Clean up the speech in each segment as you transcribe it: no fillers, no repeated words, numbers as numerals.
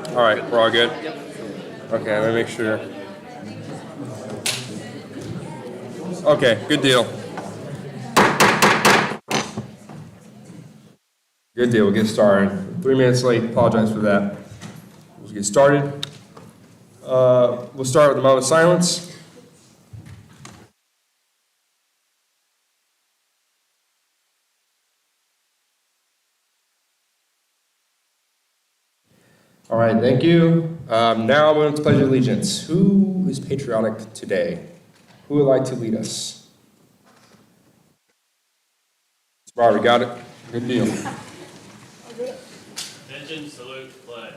All right, we're all good? Okay, let me make sure. Okay, good deal. Good deal, we'll get started. 3 minutes late, apologize for that. We'll get started. We'll start with a moment of silence. All right, thank you. Now I'm going to pledge allegiance. Who is patriotic today? Who would like to lead us? Robert, got it? Good deal. Attention, salute, pledge.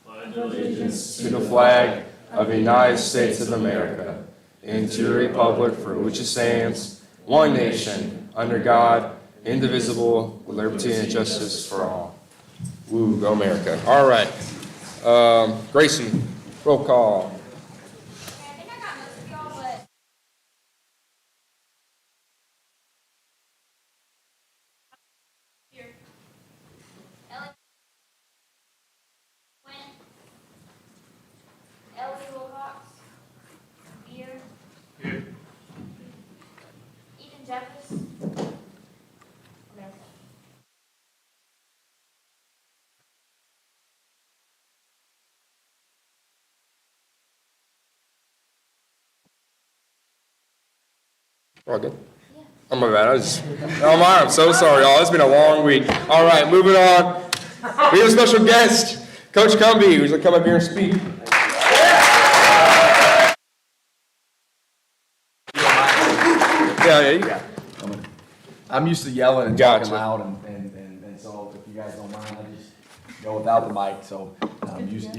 Pledge Allegiance to the flag of the United States of America and to the republic for which it stands, one nation, under God, indivisible, with liberty and justice for all. Woo, go America. All right. Gracie, roll call. All good? Oh, my bad. I'm so sorry, y'all. It's been a long week. All right, moving on. We have a special guest, Coach Cumbie, who's going to come up here and speak. Yeah, you got it. I'm used to yelling and Gotcha. talking loud, and so if you guys don't mind, I just go without the mic. So we just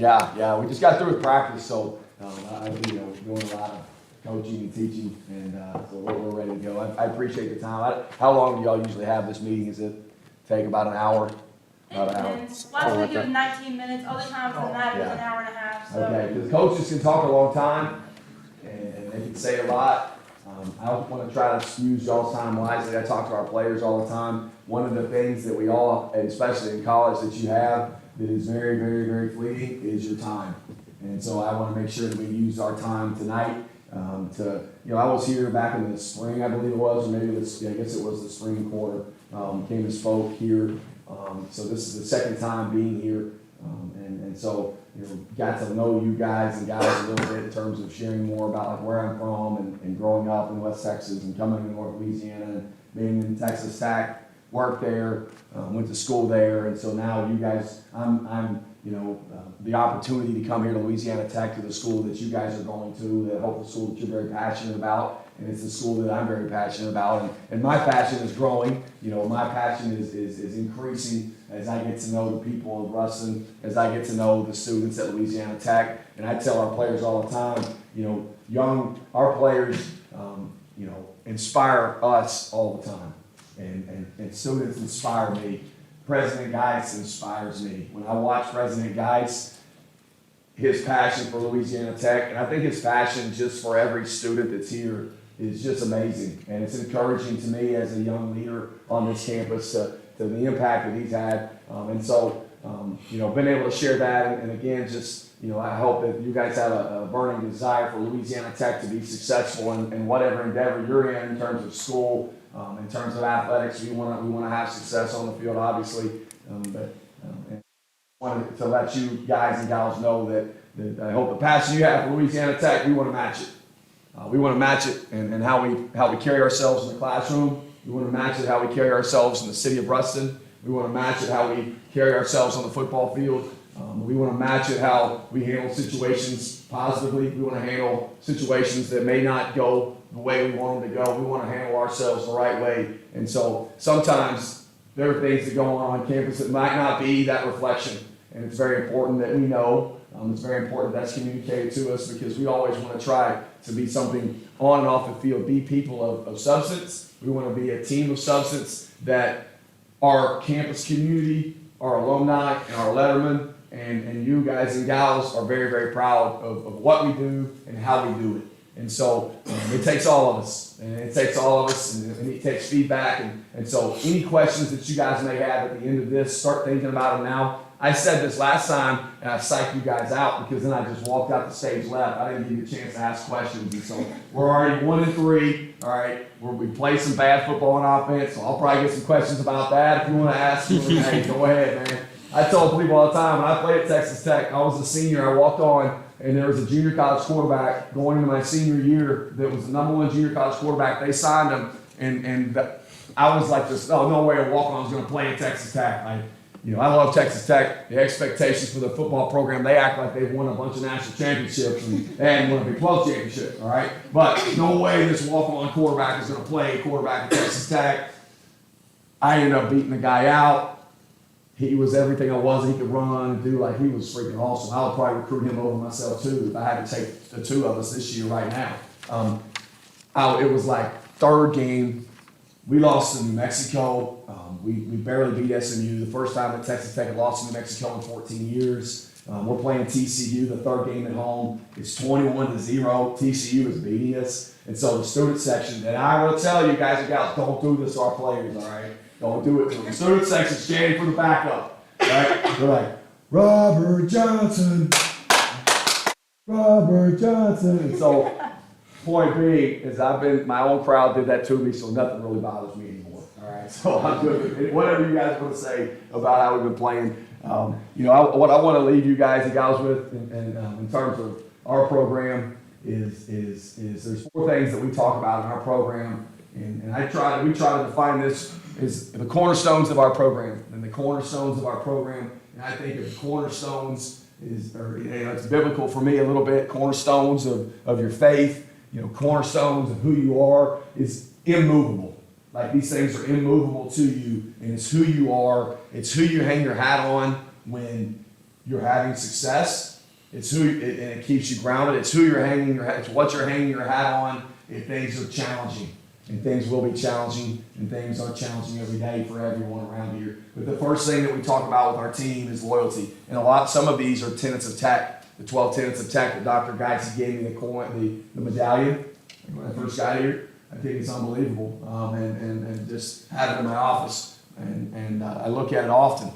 got through with practice, so I'm doing a lot of coaching and teaching, and so we're ready to go. I appreciate the time. How long do y'all usually have this meeting? Is it take about an hour? About an hour. Last week it was 19 minutes, other times than that it was an hour and a half. So. Okay, because coaches can talk a long time, and they can say a lot. I want to try to use y'all's time wisely. I talk to our players all the time. One of the things that we all, and especially in college, that you have that is very, very, very fleeting is your time. And so I want to make sure that we use our time tonight I was here back in the spring, I believe it was, or maybe I guess it was the spring quarter, came and spoke here. So this is the second time being here. And so, got to know you guys and guys a little bit in terms of sharing more about like where I'm from and growing up in West Texas and coming to North Louisiana and being in Texas Tech, worked there, went to school there. And so now you guys, I'm the opportunity to come here to Louisiana Tech, to the school that you guys are going to, the hopeful school that you're very passionate about, and it's the school that I'm very passionate about, and my passion is growing. My passion is increasing as I get to know the people of Ruston, as I get to know the students at Louisiana Tech, and I tell our players all the time, our players, inspire us all the time, and students inspire me. President Geis inspires me. When I watch President Geis, his passion for Louisiana Tech, and I think his passion just for every student that's here is just amazing. And it's encouraging to me as a young leader on this campus to the impact that he's had. Been able to share that. And again, I hope that you guys have a burning desire for Louisiana Tech to be successful in whatever endeavor you're in terms of school. In terms of athletics, we want to have success on the field, obviously. But I wanted to let you guys and gals know that I hope the passion you have for Louisiana Tech, we want to match it. We want to match it and how we carry ourselves in the classroom. We want to match it how we carry ourselves in the city of Ruston. We want to match it how we carry ourselves on the football field. We want to match it how we handle situations positively. We want to handle situations that may not go the way we want them to go. We want to handle ourselves the right way. And so sometimes there are things that go on campus that might not be that reflection. And it's very important that we know. It's very important that's communicated to us, because we always want to try to be something on and off the field, be people of substance. We want to be a team of substance that our campus community, our alumni, and our lettermen, and you guys and gals are very, very proud of what we do and how we do it. And so it takes all of us, and it takes feedback. And so any questions that you guys may have at the end of this, start thinking about them now. I said this last time, and I psyched you guys out because then I just walked out the stage left. I didn't give you a chance to ask questions, and so we're already 1-3. All right, we play some bad football on offense, so I'll probably get some questions about that if you want to ask. Hey, go ahead, man. I tell people all the time, when I played at Texas Tech, I was a senior, I walked on, and there was a junior college quarterback going into my senior year that was the #1 junior college quarterback. They signed him, and I was like this, oh, no way a walk-on is going to play at Texas Tech. I love Texas Tech. The expectations for the football program, they act like they've won a bunch of national championships and they hadn't won a Big 12 championship, all right? But no way this walk-on quarterback is going to play quarterback at Texas Tech. I ended up beating the guy out. He was everything I was. He could run and do, like, he was freaking awesome. I would probably recruit him over myself too if I had to take the two of us this year right now. It was like third game. We lost to New Mexico. We barely beat SMU. The first time that Texas Tech had lost to New Mexico in 14 years. We're playing TCU, the third game at home. It's 21-0. TCU is beating us. And so the student section, and I will tell you guys and gals, don't do this to our players, all right? Don't do it to them. The student section's chanting for the backup, right? They're like, Robert Johnson. And so, point being is my own crowd did that to me, so nothing really bothers me anymore. All right, so I'm good with it. Whatever you guys want to say about how we've been playing, what I want to leave you guys and gals with, in terms of our program, is there's 4 things that we talk about in our program, and we try to define this as the cornerstones of our program, and the cornerstones of our program, and I think of the cornerstones it's biblical for me a little bit. Cornerstones of your faith. Cornerstones of who you are is immovable. Like, these things are immovable to you, and it's who you are. It's who you hang your hat on when you're having success. And it keeps you grounded. It's who you're hanging your hat. It's what you're hanging your hat on if things are challenging, and things will be challenging, and things are challenging every day for everyone around here. But the first thing that we talk about with our team is loyalty, and some of these are tenets of tech. The 12 tenets of tech that Dr. Geitz gave me the medallion when I first got here. I think it's unbelievable, and just have it in my office, and I look at it often.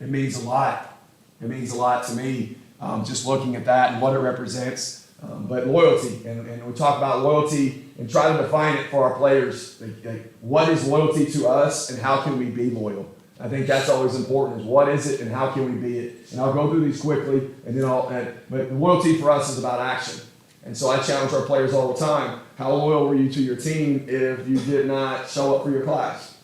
It means a lot. It means a lot to me, just looking at that and what it represents. But loyalty, and we talk about loyalty and try to define it for our players. Like, what is loyalty to us, and how can we be loyal? I think that's always important, is what is it and how can we be it? And I'll go through these quickly, and then but loyalty for us is about action. And so I challenge our players all the time. How loyal were you to your team if you did not show up for your class?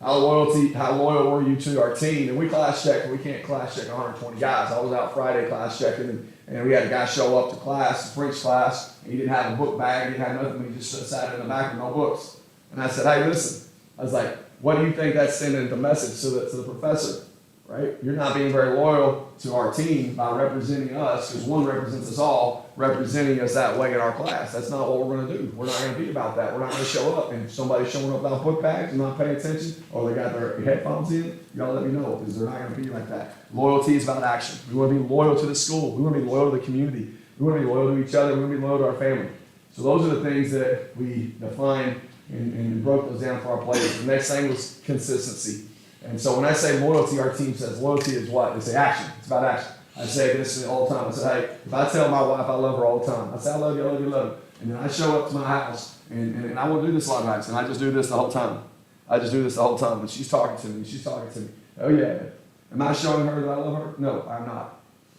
How loyal were you to our team? And we class check, we can't class check 120 guys. I was out Friday class checking, and we had a guy show up to class, French class, and he didn't have a book bag, he didn't have nothing, he just sat in the back with no books. And I said, hey, listen, I was like, what do you think that's sending the message to the professor, right? You're not being very loyal to our team by representing us, because one represents us all, representing us that way in our class. That's not what we're going to do. We're not going to be about that. We're not going to show up, and if somebody's showing up without book bags and not paying attention, or they got their headphones in, y'all let me know, because they're not going to be like that. Loyalty is about action. We want to be loyal to the school. We want to be loyal to the community. We want to be loyal to each other. We want to be loyal to our family. So those are the things that we define and broke those down for our players. The next thing was consistency. And so when I say loyalty, our team says loyalty is what? They say action. It's about action. I say this all the time. I say, hey, if I tell my wife I love her all the time, I say, I love you, I love you, I love you. And then I show up to my house, and I will do this a lot of nights, and I just do this the whole time. And she's talking to me. Oh, yeah. Am I showing her that I love her? No,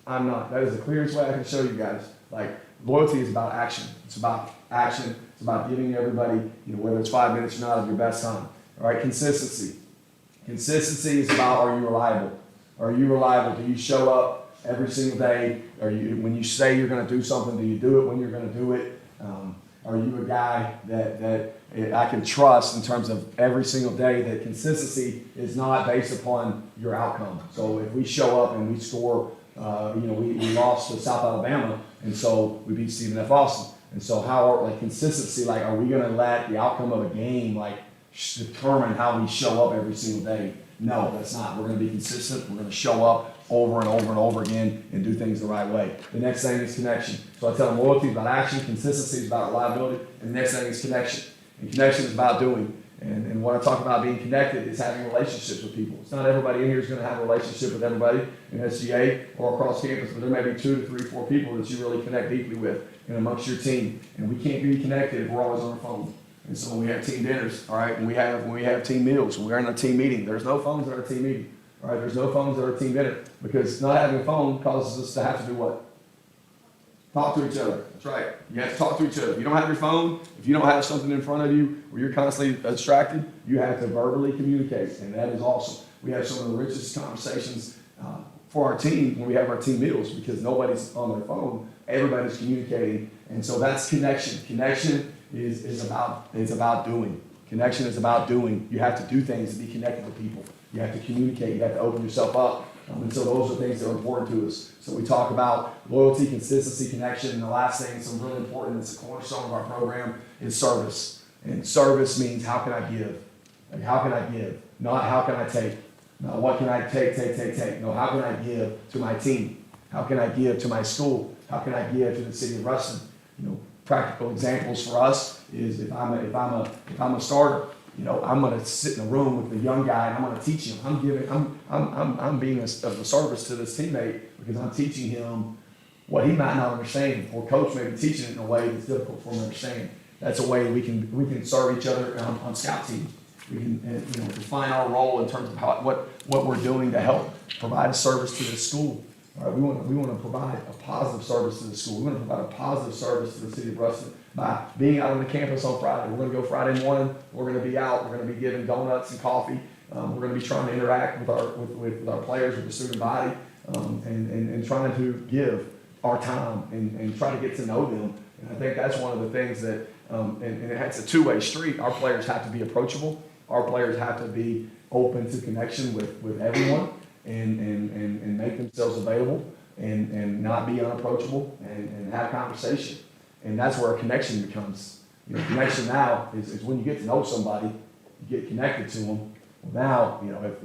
I'm not. That is the clearest way I can show you guys. Like, loyalty is about action. It's about action. It's about giving everybody, whether it's 5 minutes or not, of your best time. All right, consistency. Consistency is about, are you reliable? Are you reliable? Do you show up every single day? When you say you're going to do something, do you do it when you're going to do it? Are you a guy that I can trust in terms of every single day? That consistency is not based upon your outcome. So if we show up and we score, we lost to South Alabama, and so we beat Stephen F. Austin. And so consistency, are we going to let the outcome of a game, determine how we show up every single day? No, that's not. We're going to be consistent. We're going to show up over and over and over again and do things the right way. The next thing is connection. So I tell them loyalty is about action, consistency is about reliability, and the next thing is connection. And connection is about doing. And when I talk about being connected, it's having relationships with people. It's not everybody in here is going to have a relationship with everybody in SGA or across campus, but there may be 2 to 3, 4 people that you really connect deeply with and amongst your team. And we can't be connected if we're always on our phone. And so when we have team dinners, all right, when we have team meals, when we're in a team meeting, there's no phones at our team meeting. All right, there's no phones at our team dinner because not having a phone causes us to have to do what? Talk to each other. That's right. You have to talk to each other. If you don't have your phone, if you don't have something in front of you where you're constantly distracted, you have to verbally communicate, and that is awesome. We have some of the richest conversations for our team when we have our team meals because nobody's on their phone. Everybody's communicating, and so that's connection. Connection is about doing. Connection is about doing. You have to do things to be connected to people. You have to communicate. You have to open yourself up. And so those are things that are important to us. So we talk about loyalty, consistency, connection, and the last thing, some really important, that's a cornerstone of our program, is service. And service means how can I give? Like how can I give? Not how can I take? Not what can I take? No, how can I give to my team? How can I give to my school? How can I give to the city of Ruston? You know, practical examples for us is if I'm a starter, you know, I'm going to sit in a room with the young guy and I'm going to teach him. I'm being of service to this teammate because I'm teaching him what he might not understand, or coach may be teaching it in a way that's difficult for him to understand. That's a way we can serve each other on scout teams. We can define our role in terms of what we're doing to help provide a service to the school. All right, we want to provide a positive service to the school. We want to provide a positive service to the city of Ruston by being out on the campus on Friday. We're going to go Friday morning. We're going to be out. We're going to be giving donuts and coffee. We're going to be trying to interact with our players, with the student body, and trying to give our time and try to get to know them. And I think that's one of the things that, and it's a two-way street. Our players have to be approachable. Our players have to be open to connection with everyone and make themselves available and not be unapproachable and have conversation. And that's where a connection becomes. You know, connection now is when you get to know somebody, you get connected to them. Well, now, you know,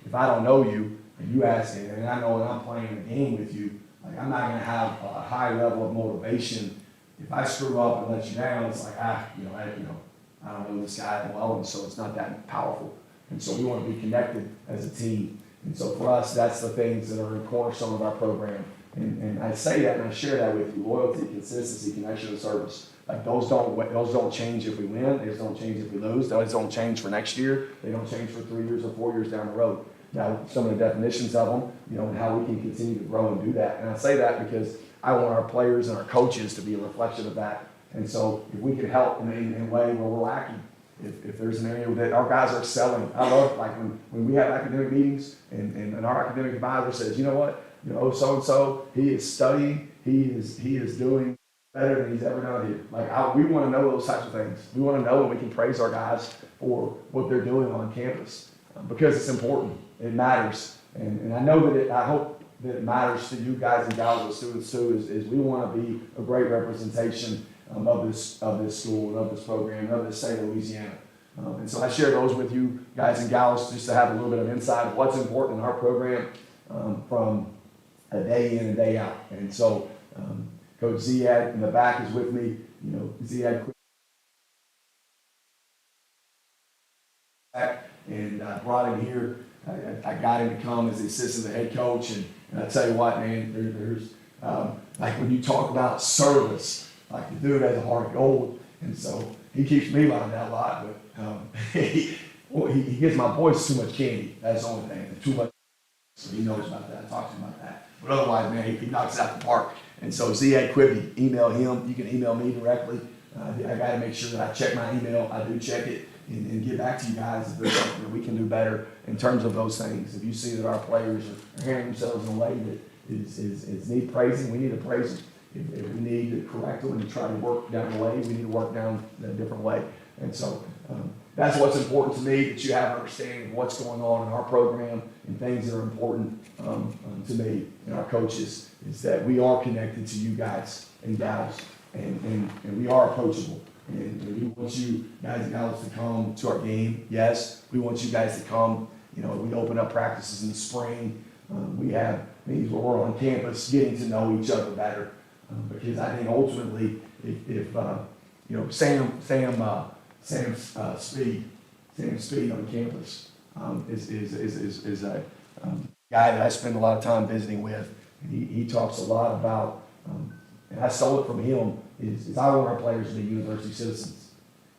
if I don't know you and you ask me, and I know that I'm playing a game with you, like I'm not going to have a high level of motivation. If I screw up and let you down, it's like, I don't know this guy well, and so it's not that powerful. And so we want to be connected as a team. And so for us, that's the things that are in cornerstone of our program. And I say that and I share that with you: loyalty, consistency, connection, and service. Like those don't change if we win. Those don't change if we lose. Those don't change for next year. They don't change for 3 years or 4 years down the road. Now, some of the definitions of them, you know, and how we can continue to grow and do that. And I say that because I want our players and our coaches to be a reflection of that. And so if we can help in a way where we're lacking, if there's an area that our guys are excelling, I love like when we have academic meetings and our academic advisor says, you know what, you know, so-and-so, he is studying, he is doing better than he's ever done here. Like we want to know those types of things. We want to know and we can praise our guys for what they're doing on campus because it's important. It matters. And I know that I hope that it matters to you guys and gals and students too, is we want to be a great representation of this school and of this program and of the state of Louisiana. And so I share those with you guys and gals just to have a little bit of insight of what's important in our program from a day in and day out. And so Coach Ziad in the back is with me. You know, Ziad quit back and I brought him here. I got him to come as the assistant head coach. And I tell you what, man, there's like when you talk about service, like the dude has a heart of gold, and so he keeps me lined out a lot. But he gives my boys too much candy. That's the only thing. Too much. So he knows about that. I talk to him about that. But otherwise, man, he knocks it out the park. And so Ziad Quibby, email him. You can email me directly. I got to make sure that I check my email. I do check it and get back to you guys if there's something that we can do better in terms of those things. If you see that our players are handling themselves in a way that is need praising, we need to praise them. If we need to correct them and to try to work down the way, we need to work down a different way. And so that's what's important to me, that you have an understanding of what's going on in our program and things that are important to me and our coaches, is that we are connected to you guys and gals, and we are approachable. And we want you guys and gals to come to our game. Yes, we want you guys to come. You know, we open up practices in the spring. We have things where we're on campus getting to know each other better. Because I think ultimately, if you know, Sam Sam Speed on campus is a guy that I spend a lot of time visiting with. And he talks a lot about, and I stole it from him, is I want our players to be university citizens.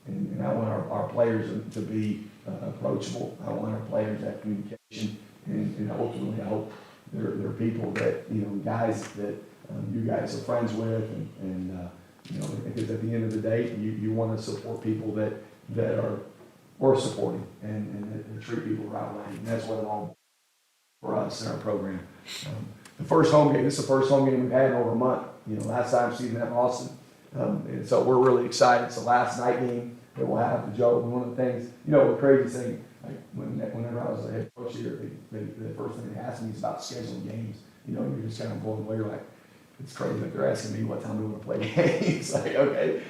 And I want our players to be approachable. I want our players to have communication. And ultimately, I hope they're people that, guys that you guys are friends with. And because at the end of the day, you want to support people that are worth supporting and that treat people the right way. And that's what it all for us in our program. The first home game, this is the first home game we've had in over a month. Last time Stephen had Austin. And so we're really excited. It's the last night game that we'll have to Joe. And one of the things, the crazy thing, like whenever I was a head coach here, the first thing they asked me is about scheduling games. You're just kind of blown away. You're like, it's crazy that they're asking me what time we want to play games. Like, okay,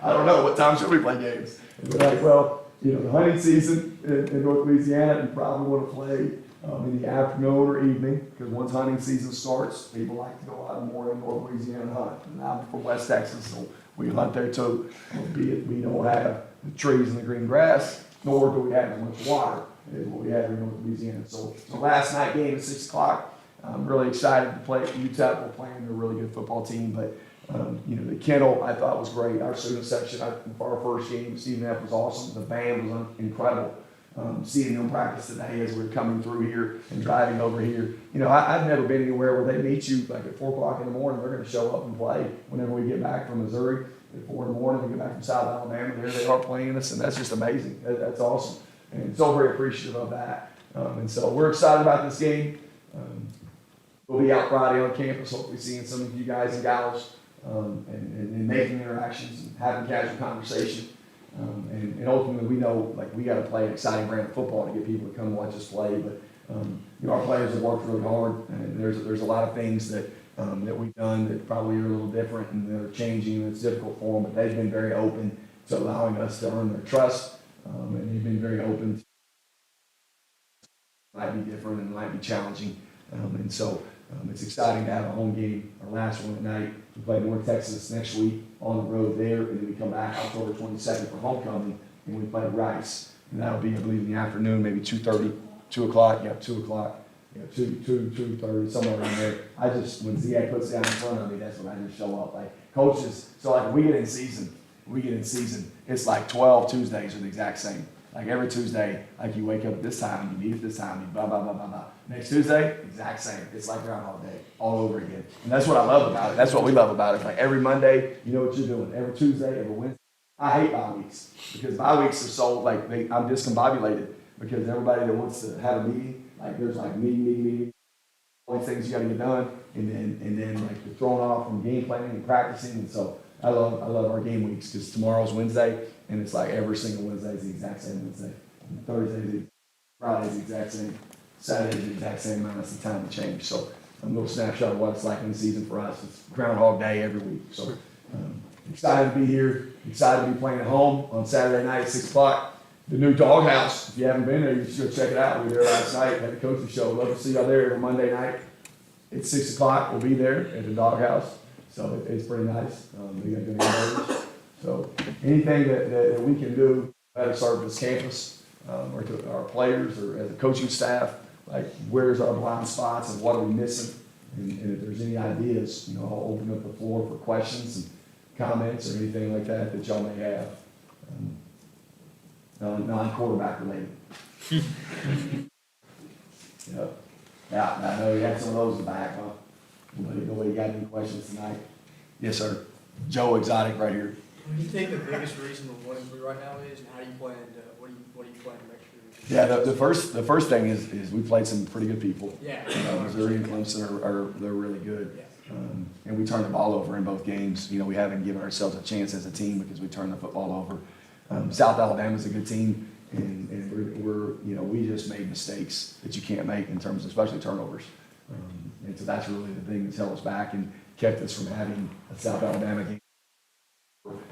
I don't know. What time should we play games? And they're like, well, the hunting season in North Louisiana, you probably want to play in the afternoon or evening, because once hunting season starts, people like to go out in the morning in North Louisiana and hunt. And I'm from West Texas, so we hunt there too. Be it we don't have the trees and the green grass, nor do we have as much water as what we have in North Louisiana. So last night game at 6 o'clock. I'm really excited to play at UTEP. We're playing a really good football team, but the kennel I thought was great. Our student section for our first game, Stephen F. was awesome. The band was incredible. Seeing them practice today as we're coming through here and driving over here. I've never been anywhere where they meet you like at 4 o'clock in the morning. They're going to show up and play whenever we get back from Missouri at 4 in the morning. We get back from South Alabama. There they are playing us, and that's just amazing. That's awesome, and so very appreciative of that. And so we're excited about this game. We'll be out Friday on campus, hopefully seeing some of you guys and gals, and making interactions and having casual conversation. And ultimately, we know we got to play an exciting brand of football to get people to come watch us play. But our players have worked really hard, and there's a lot of things that we've done that probably are a little different and that are changing, and it's difficult for them. But they've been very open to allowing us to earn their trust, and they've been very open. Might be different and might be challenging, and so. It's exciting to have a home game, our last one at night. We play North Texas next week on the road there, and then we come back October 22nd for homecoming, and we play Rice. And that'll be, I believe, in the afternoon, maybe 2:30, 2 o'clock, 2 o'clock, 2:30, somewhere around there. When ZA puts down in front of me, that's when I just show up. Like coaches, so like we get in season, it's like 12 Tuesdays are the exact same. Like every Tuesday, like you wake up at this time, you meet at this time, you blah, blah, blah, blah, blah. Next Tuesday, exact same. It's like Groundhog Day, all over again. And that's what I love about it. That's what we love about it. Like every Monday, you know what you're doing. Every Tuesday, every Wednesday. I hate bye weeks because bye weeks are so, I'm discombobulated because everybody that wants to have a meeting, there's meeting, all these things you got to get done. And then you're thrown off from game planning and practicing. And so I love our game weeks because tomorrow's Wednesday. And it's like every single Wednesday is the exact same Wednesday. And Thursday, Friday is the exact same. Saturday is the exact same amount. That's the time to change. So a little snapshot of what it's like in the season for us. It's Groundhog Day every week. So excited to be here. Excited to be playing at home on Saturday night at 6 o'clock. The new doghouse. If you haven't been there, you should go check it out. We were there last night at the coaching show. Love to see y'all there every Monday night at 6 o'clock. We'll be there at the doghouse. So it's pretty nice. We got good hamburgers. So anything that we can do to better serve this campus or to our players or as a coaching staff, where's our blind spots and what are we missing? And if there's any ideas, I'll open up the floor for questions and comments or anything like that y'all may have. Non-quarterback related. Yep. Yeah, I know you had some of those in the back, huh? Nobody got any questions tonight? Yes, sir. Joe Exotic right here. What do you think the biggest reason we're winning through right now is, and how do you plan to, what do you plan to make sure? Yeah, the first thing is we played some pretty good people. Yeah. Missouri and Clemson they're really good. Yeah. And we turned the ball over in both games. We haven't given ourselves a chance as a team because we turned the football over. South Alabama's a good team, and we just made mistakes that you can't make in terms of especially turnovers. And so that's really the thing that's held us back and kept us from having a South Alabama game.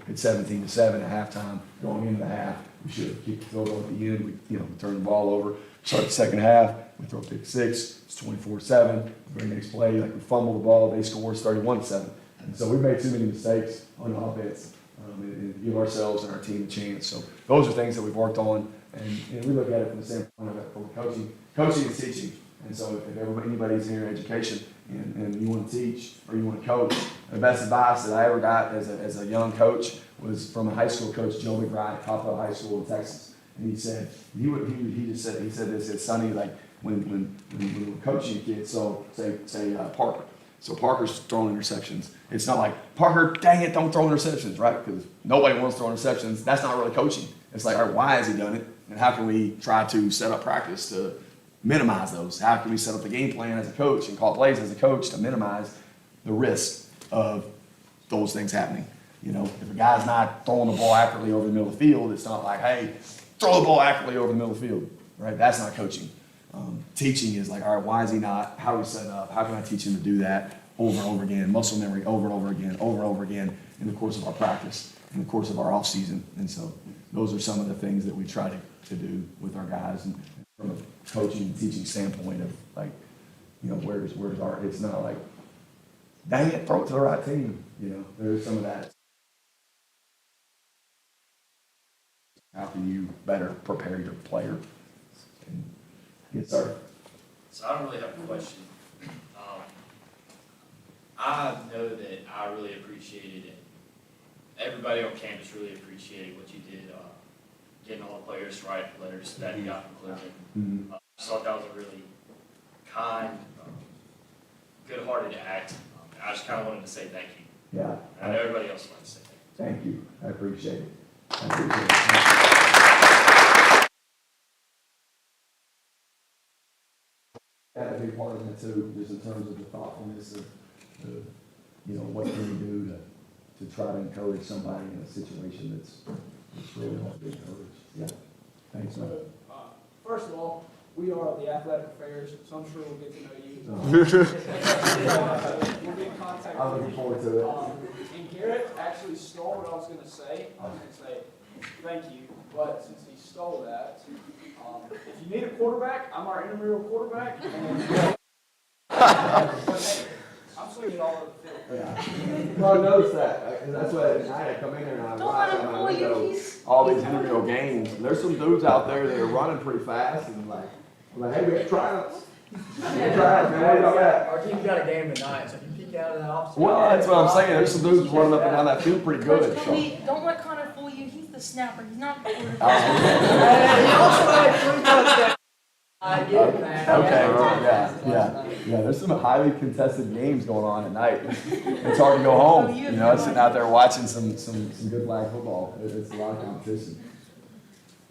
It's 17-7 at halftime. Going into the half, we should have kicked the field goal at the end. We turned the ball over. Start the second half. We throw pick six. It's 24-7. Very next play, we fumble the ball. They score. It's 31-7. And so we made too many mistakes on offense and give ourselves and our team a chance. So those are things that we've worked on. And we look at it from the standpoint of it, from coaching is teaching. And so if anybody's in your education and you want to teach or you want to coach, the best advice that I ever got as a young coach was from a high school coach, Joe McBride at Coppell High School in Texas. And he said, he said this, it's Sonny, like when we're coaching a kid, so say Parker. So Parker's throwing interceptions. It's not like, Parker, dang it, don't throw interceptions, right? Because nobody wants to throw interceptions. That's not really coaching. It's like, all right, why has he done it? And how can we try to set up practice to minimize those? How can we set up the game plan as a coach and call plays as a coach to minimize the risk of those things happening? You know, if a guy's not throwing the ball accurately over the middle of the field, it's not like, hey, throw the ball accurately over the middle of the field, right? That's not coaching. Teaching is like, all right, why is he not? How do we set it up? How can I teach him to do that over and over again? Muscle memory over and over again in the course of our practice, in the course of our off season. And so those are some of the things that we try to do with our guys, and from a coaching and teaching standpoint of like, you know, where's our, it's not like, dang it, throw it to the right team. You know, there's some of that. How can you better prepare your player and get started? So I don't really have a question. I know that I really appreciated it. Everybody on campus really appreciated what you did, getting all the players to write letters that you got from Clemson. I just thought that was a really kind, good-hearted act. I just kind of wanted to say thank you. Yeah. And I know everybody else wanted to say thank you. Thank you. I appreciate it. I appreciate it. That would be part of it too, just in terms of the thoughtfulness of, you know, what can we do to try to encourage somebody in a situation that's really hard to encourage. Yeah. Thanks, man. First of all, we are the athletic affairs, so I'm sure we'll get to know you. We'll be in contact. I'm looking forward to it. And Garrett actually stole what I was going to say. I was going to say thank you, but since he stole that, if you need a quarterback, I'm our intramural quarterback. I'm swinging all over the field. Yeah. Well, I noticed that, and that's why at night I come in here and I watch on my window all these intramural games. And there's some dudes out there that are running pretty fast, and I'm like, hey, we got tryouts. Tryouts, man. What do y'all got? Our team's got a game tonight, so if you peek out of that office. Well, that's what I'm saying. There's some dudes running up and down that field pretty good. Coach, don't let Connor fool you. He's the snapper. He's not the quarterback. He also had 3 touchdowns. I get it, man. Okay, yeah. There's some highly contested games going on at night. It's hard to go home. You know, sitting out there watching some good flag football. It's a lot of competition.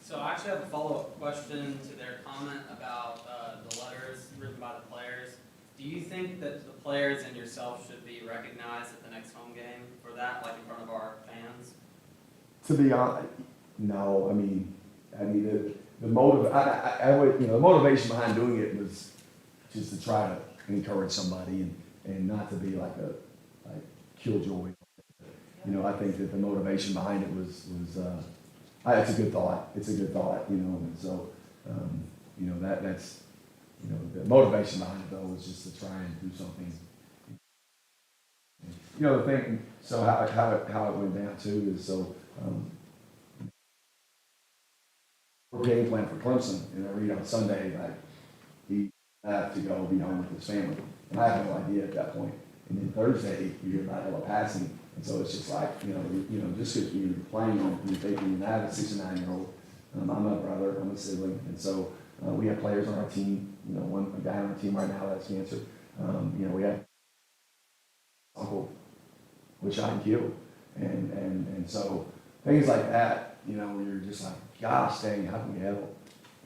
So I actually have a follow-up question to their comment about the letters written by the players. Do you think that the players and yourself should be recognized at the next home game for that, like in front of our fans? To be honest, no. I mean, the motive. I would, you know, the motivation behind doing it was just to try to encourage somebody and not to be like killjoy. You know, I think that the motivation behind it was it's a good thought. It's a good thought, you know, and so you know that's you know the motivation behind it though was just to try and do something. You know the thing. So how it went down too is so. We're game plan for Clemson, and I read on Sunday that he had to go be home with his family, and I had no idea at that point. And then Thursday, you hear about Ella passing, and so it's just like you know, just because you're playing on, you're thinking, I have a 6 and 9-year-old, I'm a brother, I'm a sibling, and so we have players on our team. You know, a guy on our team right now that's cancer. You know, we have uncle, which I killed, and so things like that. You know, where you're just like, gosh dang, how can we help?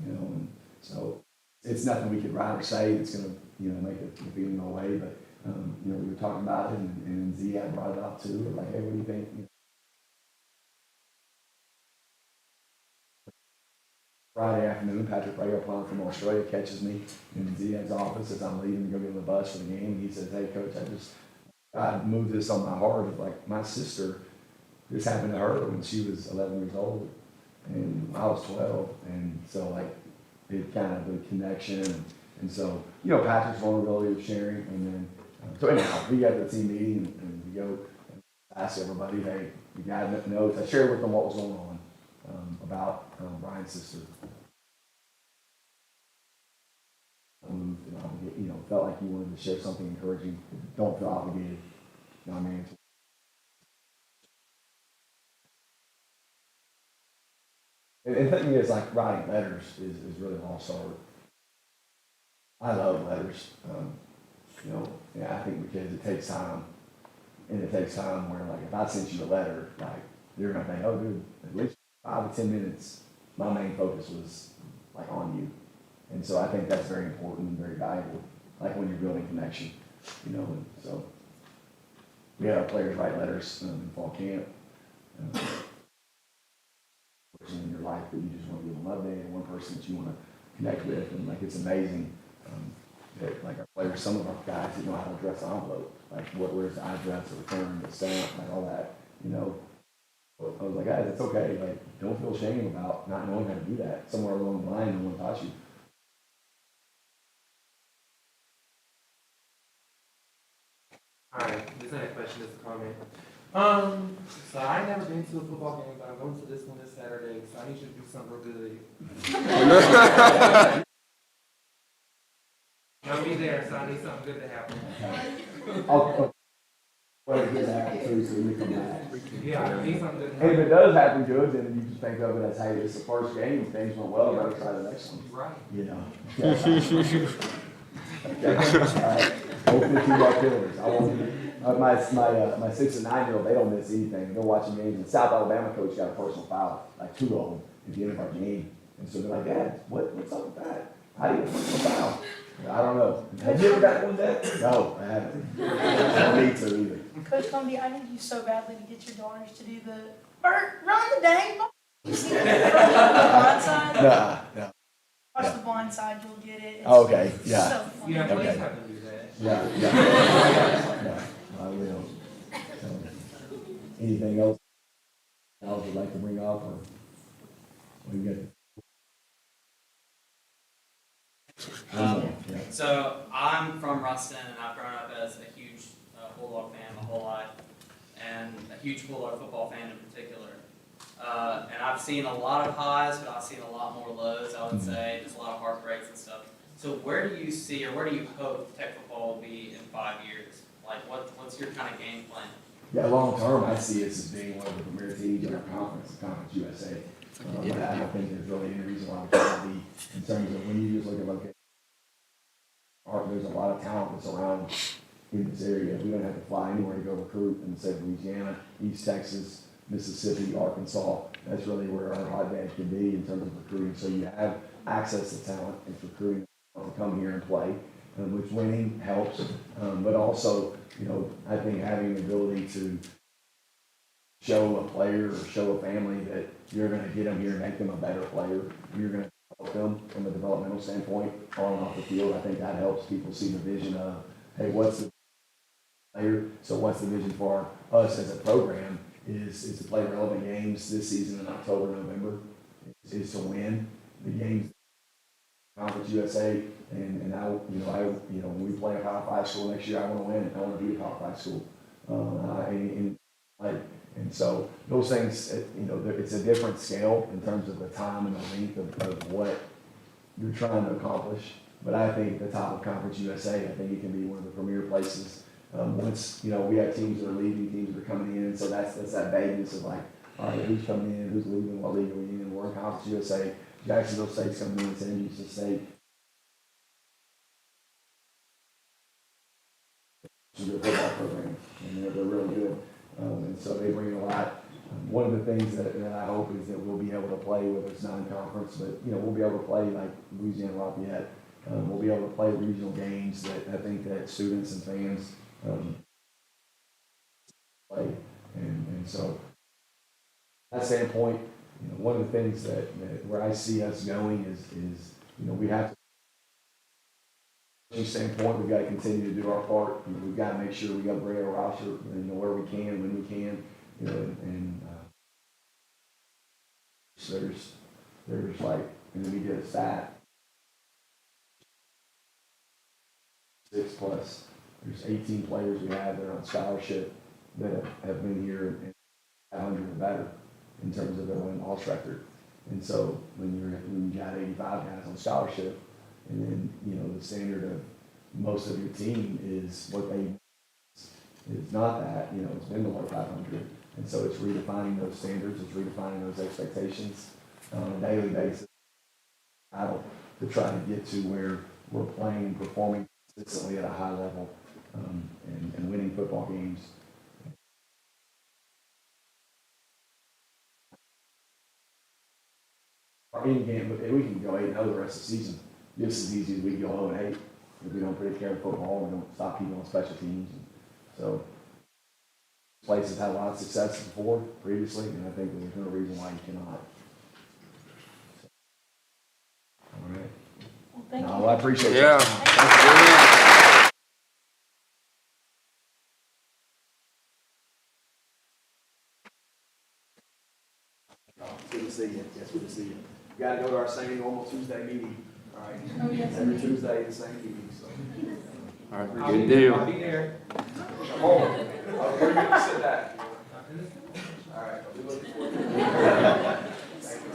You know, and so it's nothing we could write or say that's going to, you know, make the feeling go away. But, you know, we were talking about it, and Zia brought it up too. We're like, hey, what do you think? You know, Friday afternoon, Patrick Rayo, playing from Australia, catches me in Zia's office as I'm leaving to go get on the bus for the game. And he says, hey, Coach, I moved this on my heart. Like, my sister, this happened to her when she was 11 years old, and I was 12, and so like it kind of the connection, and so you know Patrick's vulnerability of sharing, and then so anyhow we got the team meeting and we go and ask everybody, hey, you got notes. I shared with them what was going on, about Brian's sister. Moved and obligated, felt like you wanted to share something encouraging. Don't feel obligated. You know what I mean? And the thing is, like, writing letters is really lost art. I love letters. Yeah, I think because it takes time. And it takes time where, like, if I sent you a letter, like, you're going to think, oh, dude, at least 5 to 10 minutes, my main focus was, like, on you. And so I think that's very important and very valuable, like when you're building connection, and so we had our players write letters in fall camp. Person in your life that you just want to give them an update, and one person that you want to connect with, and like it's amazing that like our players, some of our guys didn't know how to address an envelope, like where's the address, the return, the stamp, like all that, I was like, guys, it's okay, like don't feel shame about not knowing how to do that. Somewhere along the line, no one taught you. Alright, this next question is a comment. So I ain't never been to a football game, but I'm going to this one this Saturday, so I need you to do something real good. I'll be there, so I need something good to happen. I'll wait for it to happen too, so you come back. Yeah, I need something good to And if happen. it does happen good, then you just think of it as, hey, it's the first game, things went well, better try the next one. Right. Okay. All right. Hopefully 2 more killers. I want my 6 and 9-year-old, they don't miss anything. They're watching games. And South Alabama coach got a personal foul, like 2 of them at the end of our game. And so they're like, Dad, what's up with that? How do you get a personal foul? I don't know. Have you ever got one, Dad? No, I haven't. I don't need to either. Coach Cumby, I need you so badly to get your daughters to do run the dang ball. You see that from the blind side? No. Watch the blind side, you'll get it. It's Okay, yeah. So funny. Yeah, please Okay. have them do that. Yeah. I will. Anything else would like to bring up, or we good? Yeah. So I'm from Ruston, and I've grown up as a huge Bulldog fan my whole life, and a huge Bulldog football fan in particular. And I've seen a lot of highs, but I've seen a lot more lows, I would say, just a lot of heartbreaks and stuff. So where do you see, or where do you hope Tech football will be in 5 years? Like, what's your kind of game plan? Yeah, long term, I see us as being one of the premier teams in our conference, the Conference USA. I don't think there's really any reason why we can't be, in terms of when you just look at location. There's a lot of talent that's around in this area. We don't have to fly anywhere to go recruit in, say, Louisiana, East Texas, Mississippi, Arkansas. That's really where our hotbed can be in terms of recruiting. So you have access to talent and recruiting to come here and play, which winning helps. But also, I think having the ability to show a player or show a family that you're going to get them here and make them a better player. You're going to help them from a developmental standpoint on and off the field. I think that helps people see the vision of, hey, what's the player? So what's the vision for us as a program is to play relevant games this season in October, November, is to win the games. Conference USA, and when we play a Power 5 school next year, I want to win. I want to be a Power 5 school. And so those things, it's a different scale in terms of the time and the length of what you're trying to accomplish. But I think at the top of Conference USA, I think it can be one of the premier places. Once, we have teams that are leaving, teams that are coming in, so that's that vagueness of like, all right, who's coming in, who's leaving, what league are we in? We're in Conference USA. Jacksonville State's coming in, San Houston State. It's a good football program, and they're really good. And so they bring a lot. One of the things that I hope is that we'll be able to play, whether it's non-conference, but we'll be able to play like Louisiana Lafayette. We'll be able to play regional games that I think that students and fans play. And so that standpoint, one of the things that where I see us going is we have to standpoint, we've got to continue to do our part. We've got to make sure we upgrade our roster, where we can, when we can, and there's like, and we did a stat, 6+. There's 18 players we have that are on scholarship that have been here and 500 or better. in terms of their win-loss record. And so when you got 85 guys on scholarship, and then, you know, the standard of most of your team is what they is not that, you know, it's been below 500. And so it's redefining those standards, it's redefining those expectations on a daily basis to try to get to where we're playing and performing consistently at a high level and winning football games. Our end game, we can go 8-0 the rest of the season just as easy as we go 0-8 if we don't take care of football, we don't stop people on special teams. And so, places had a lot of success before, previously, and I think there's no reason why you cannot. All right. Well, thank No, you. I appreciate Yeah. it. Good to see you. Yes, good to see you. We got to go to our same normal Tuesday meeting. All right. Oh, yes, Every indeed. Tuesday, the same meeting. So. All right, good deal. I'll be there. Come on. Where are you going to sit at? All right. I'll be looking forward to it. Thank you.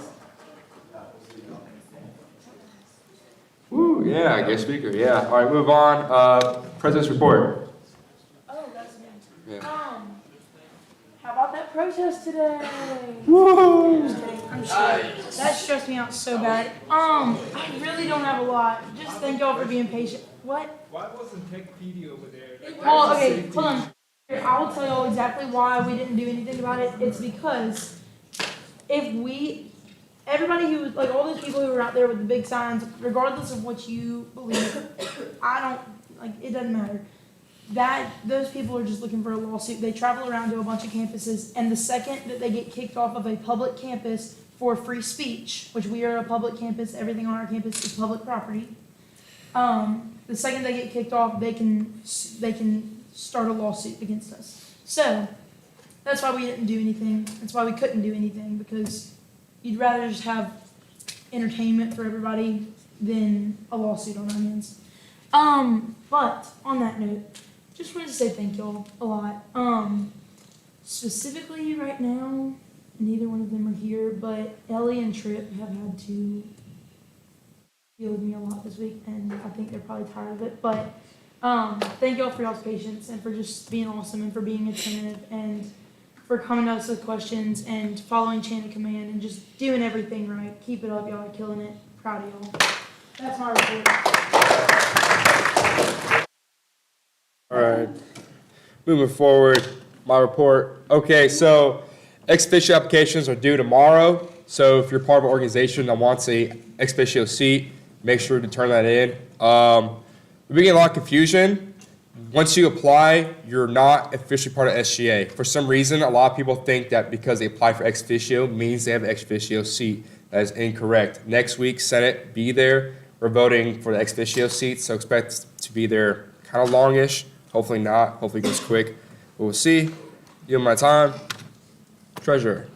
Woo, yeah, guest speaker, yeah. All right, move on. President's report. Oh, that's me. Yeah. How about that protest today? Woo! I'm just kidding. I'm just kidding. That stressed me out so bad. I really don't have a lot. Just thank y'all for being patient. What? Why wasn't Tech PD over there? Like, that Well, was a okay, safety hold on. issue. I will tell y'all exactly why we didn't do anything about it. It's because everybody who was, like, all those people who were out there with the big signs, regardless of what you believe, it doesn't matter. Those people are just looking for a lawsuit. They travel around to a bunch of campuses, and the second that they get kicked off of a public campus for free speech, which we are a public campus, everything on our campus is public property. The second they get kicked off, they can start a lawsuit against us. So that's why we didn't do anything. That's why we couldn't do anything, because you'd rather just have entertainment for everybody than a lawsuit on our hands. But on that note, just wanted to say thank y'all a lot. Specifically right now, neither one of them are here, but Ellie and Tripp have had to deal with me a lot this week, and I think they're probably tired of it. But thank y'all for y'all's patience and for just being awesome and for being attentive and for coming to us with questions and following chain of command and just doing everything right. Keep it up, y'all are killing it. Proud of y'all. That's my report. All right, moving forward, my report. Okay, so ex officio applications are due tomorrow. So if you're part of an organization that wants a ex officio seat, make sure to turn that in. We're getting a lot of confusion. Once you apply, you're not officially part of SGA. For some reason, a lot of people think that because they apply for ex officio means they have an ex officio seat. That is incorrect. Next week, Senate, be there. We're voting for the ex officio seats, so expect to be there kind of longish. Hopefully not. Hopefully it goes quick. But we'll see. Give my time. Treasurer.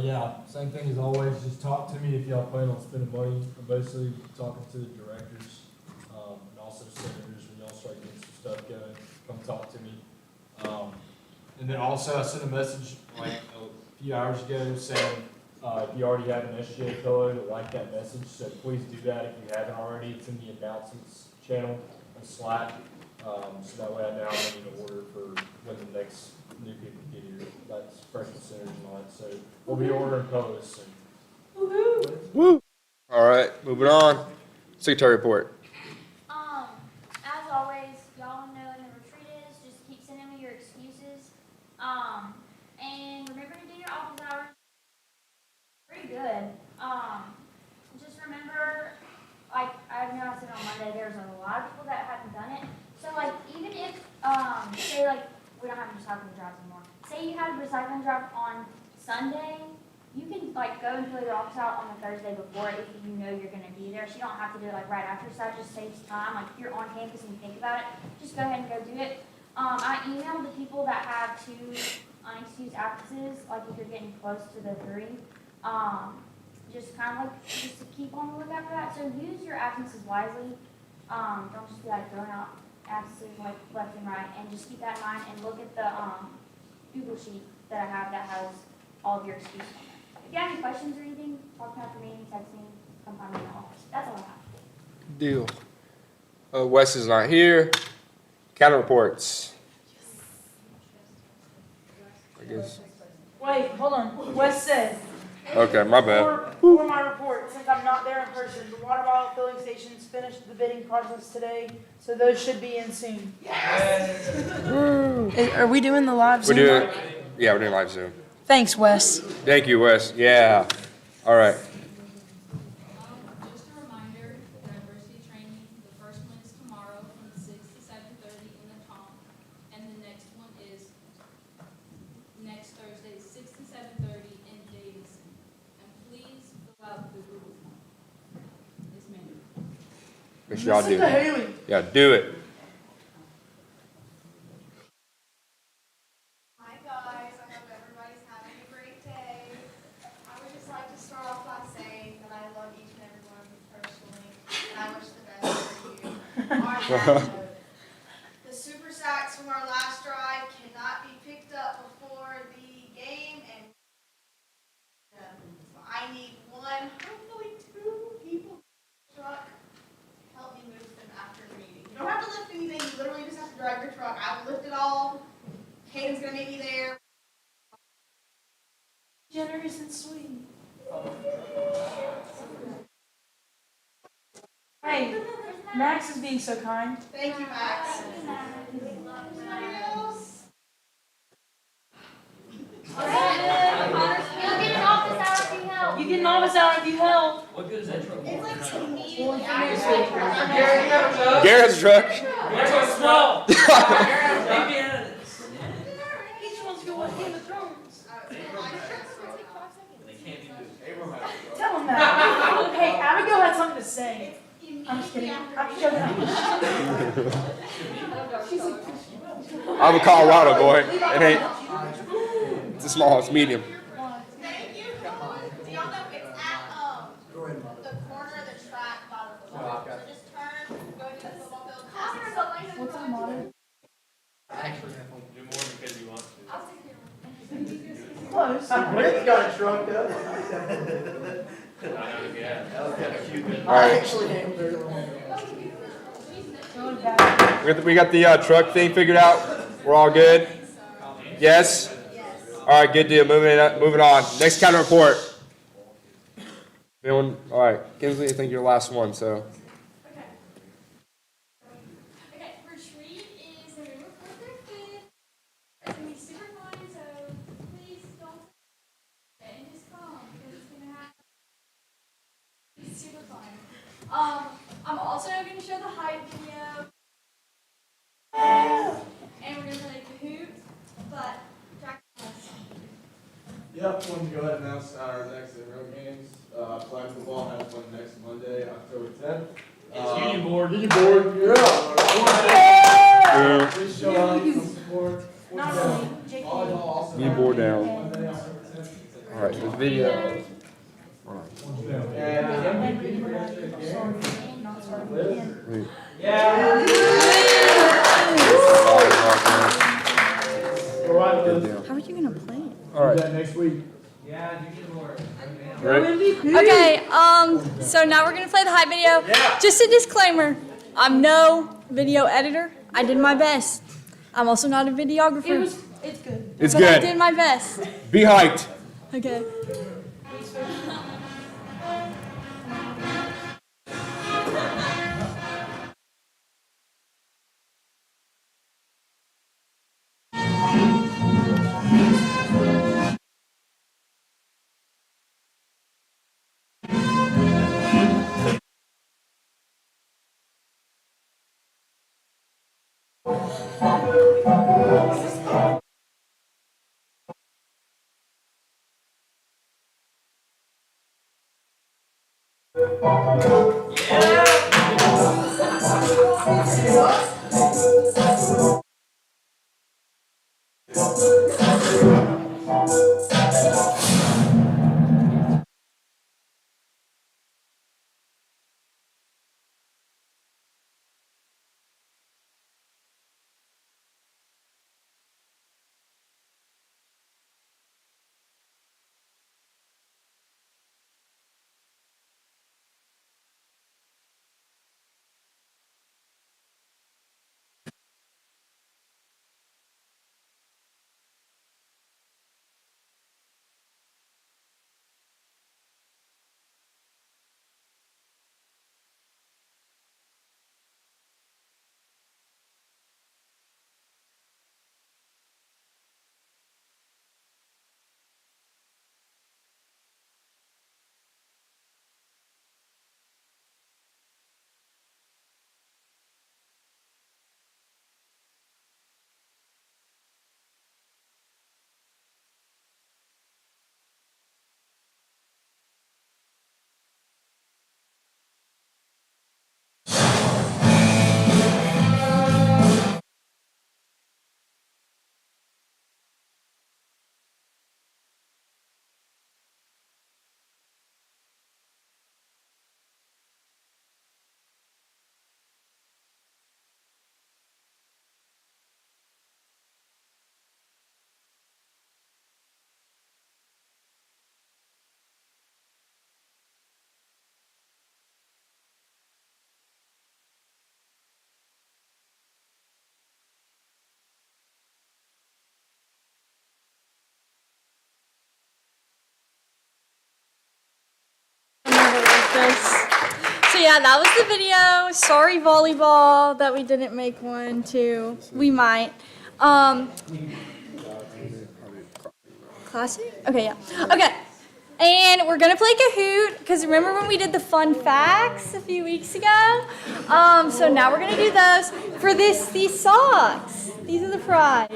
Yeah, same thing as always, just talk to me if y'all plan on spending money. I'm basically talking to the directors, and also senators, when y'all start getting some stuff going, come talk to me. And then also I sent a message like a few hours ago saying, if you already have an SGA pillow, to like that message, so please do that if you haven't already. It's in the announcements channel on Slack, so that way I know I'm in order for when the next new people get here. That's freshman centers and all that, so we'll be ordering pillows soon. Woohoo! Woo. All right, moving on. Secretary report. As always, y'all know when the retreat is, just keep sending me your excuses. And remember to do your office hours. Pretty good. Just remember, like, I know I said on Monday, there's a lot of people that haven't done it. So, like, even if, say, like, we don't have recycling drives anymore. Say you had a recycling drive on Sunday, you can, like, go and fill your office out on the Thursday before if you know you're going to be there. So you don't have to do it, like, right after. So that just saves time. Like, if you're on campus and you think about it, just go ahead and go do it. I emailed the people that have 2 unexcused absences, like, if you're getting close to the 3. Just kind of, like, just to keep on the lookout for that. So use your absences wisely. Don't just be, like, throwing out absences, like, left and right. And just keep that in mind and look at the Google sheet that I have that has all of your excuses on there. If you have any questions or anything, talk to me after me, text me, come find me in the office. That's all I have. Deal. Wes is not here. Counter reports. I guess. Wait, hold on. Wes said, Okay, my bad. for my report, since I'm not there in person, the water bottle filling stations finished the bidding process today, so those should be in soon. Are we doing the live We're Zoom? doing, yeah, we're doing live Zoom. Thanks, Wes. Thank you, Wes. Yeah. All right. Just a reminder, diversity training, the first one is tomorrow from 6 to 7:30 in the Tom, and the next one is next Thursday, 6 to 7:30 in Davidson. And please fill out the Google form. It's mandatory. Make sure y'all do Listen to it. Haley. Yeah, do it. Hi guys, I hope everybody's having a great day. I would just like to start off by saying that I love each and every one of you personally, and I wish the best for you. On that note, the super sacks from our last drive cannot be picked up before the game, and I need one, hopefully two people in the truck to help me move them after the meeting. You don't have to lift anything, you literally just have to drive your truck. I will lift it all. Hayden's gonna meet me there. Generous and sweet. Hey, Max is being so kind. Thank you, Max. Anybody else? You'll get an office hour if you help. You get an office hour if you help. What good is that truck? It's like immediately after. Garrett has a truck. That's so small. Leave me out of this. He just wants to go watch Game of Thrones. They can't be moved. Tell him that. Hey, Abigail had something to say. I'm just kidding. I'm joking. She's like, I'm a Colorado boy. It ain't. It's a small. It's medium. Thank you. Do y'all know it's at the corner of the track by the football field? So just turn, go to the football field. what's the motto? Actually, do more because you want to. Close. Rick's got a truck though. Yeah, that was kind of cute. All right. We got the truck thing figured out. We're all good. Yes. All right. Good deal. Moving on. Next counter report. Anyone? All right. Kinsley, I think you're the last one. So. Okay, retreat is November 4th or 5th. It's gonna be super fun, so please don't and just come because it's gonna happen. It's super fun. I'm also gonna show the hype video. And we're gonna play Kahoot, but Jack has something. Yep, wanted to go ahead and announce our next intramural games. Flag football has one next Monday, October 10th. It's Union Board. Yeah! Please show up, come support. Not really. JK. Volleyball also. You bore down. Monday, October 10th. All right. This video. And the MVP for yesterday's game. Sorry. Not sorry. Liz? Again. Yeah! All right, Good Liz. deal. How are you gonna play it? All right. Do that next week. Yeah, do get more. Ready? Okay, so now we're gonna play the hype video. Just a disclaimer, I'm no video editor. I did my best. I'm also not a videographer. It's good. It's but I good. did my best. Be hyped. Okay. this. So yeah, that was the video. Sorry, volleyball, that we didn't make one too. We might. Classic? Okay, yeah. Okay. And we're gonna play Kahoot, because remember when we did the fun facts a few weeks ago? So now we're gonna do those. For these socks. These are the prize.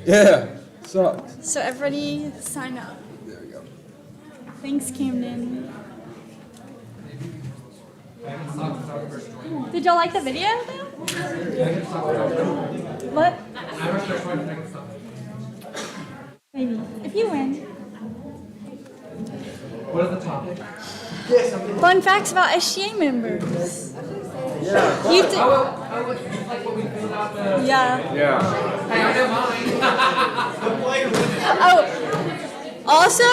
Yeah, sucks. So everybody sign up. There we go. Thanks, Camden. Did y'all like the video though? What? Maybe. If you win. What is the topic? Fun facts about SGA members. Yeah. You did. Like what we filled out the. Yeah. Yeah. Hey, I know mine. Oh. Also,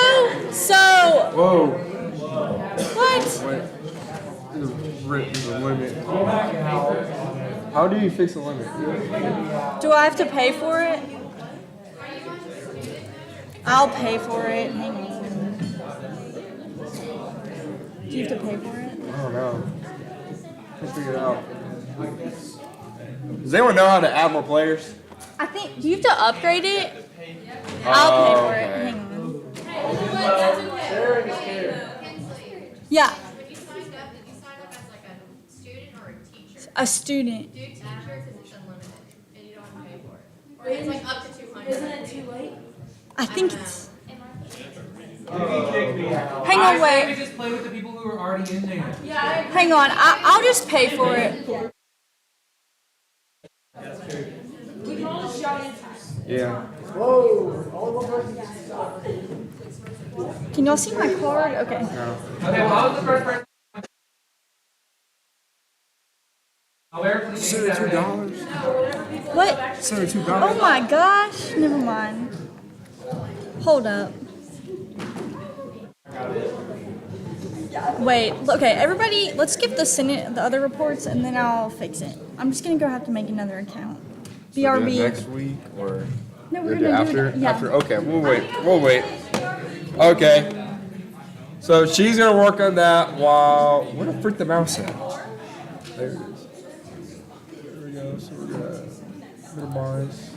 so. Whoa. What? Wait. There's a limit. How do you fix a limit? Do I have to pay for it? I'll pay for it. Hang on. Do you have to pay for it? I don't know. Let's figure it out. Does anyone know how to add more players? I think. Do you have to upgrade it? I'll pay for it. Okay. Hang on. Yeah, When you signed up, did you sign up as like a student or a teacher? a student. Do teacher because it's unlimited and you don't have to pay for it. Or it's like up to 200. Isn't it too late? I think it's. Hang on, wait. We just play with the people who are already in there. Hang on. I'll just pay for it. We can all just shout answers. Yeah. Can y'all see my card? Okay. Okay, well, I was the first person. I'll wear it for the game Saturday. What? $72. Oh my gosh. Never mind. Hold up. Wait. Okay, everybody, let's skip the other reports and then I'll fix it. I'm just gonna go have to make another account. BRB. Next week or No, we're do gonna do after? it. Yeah. After. Okay, we'll wait. We'll wait. Okay. So she's gonna work on that while. Where the frick the mouse at? There it is. There we go. So we're gonna minimize.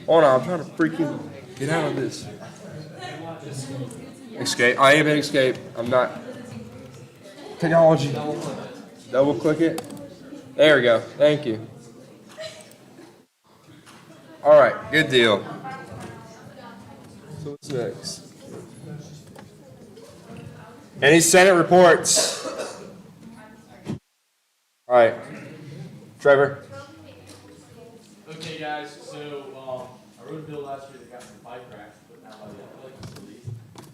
Hold on, I'm trying to freaking get out of this. Escape. I am in escape. I'm not. Technology. Double click it. There we go. Thank you. All right. Good deal. So what's next? Any Senate reports? All right. Trevor. Okay, guys, so I wrote a bill last year that got some bike racks put out by the athletic facilities.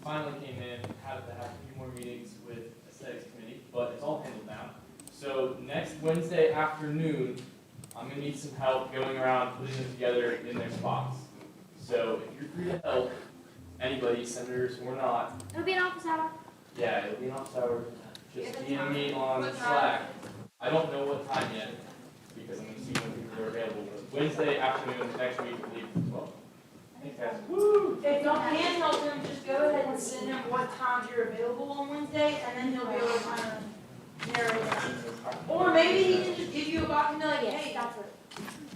Finally came in, had to have a few more meetings with aesthetics committee, but it's all handled now. So next Wednesday afternoon, I'm gonna need some help going around putting them together in their spots. So if you're free to help, anybody, senators or not, It'll be an office hour. yeah, it'll be an office hour. Just DM me on Slack. I don't know what time yet, because I'm gonna see when people are available. Wednesday afternoon next week, I believe, as well. Thanks, guys. Woo! If y'all can help him, just go ahead and send him what times you're available on Wednesday, and then he'll be able to kind of narrow it down. Or maybe he can just give you a box and be like, hey,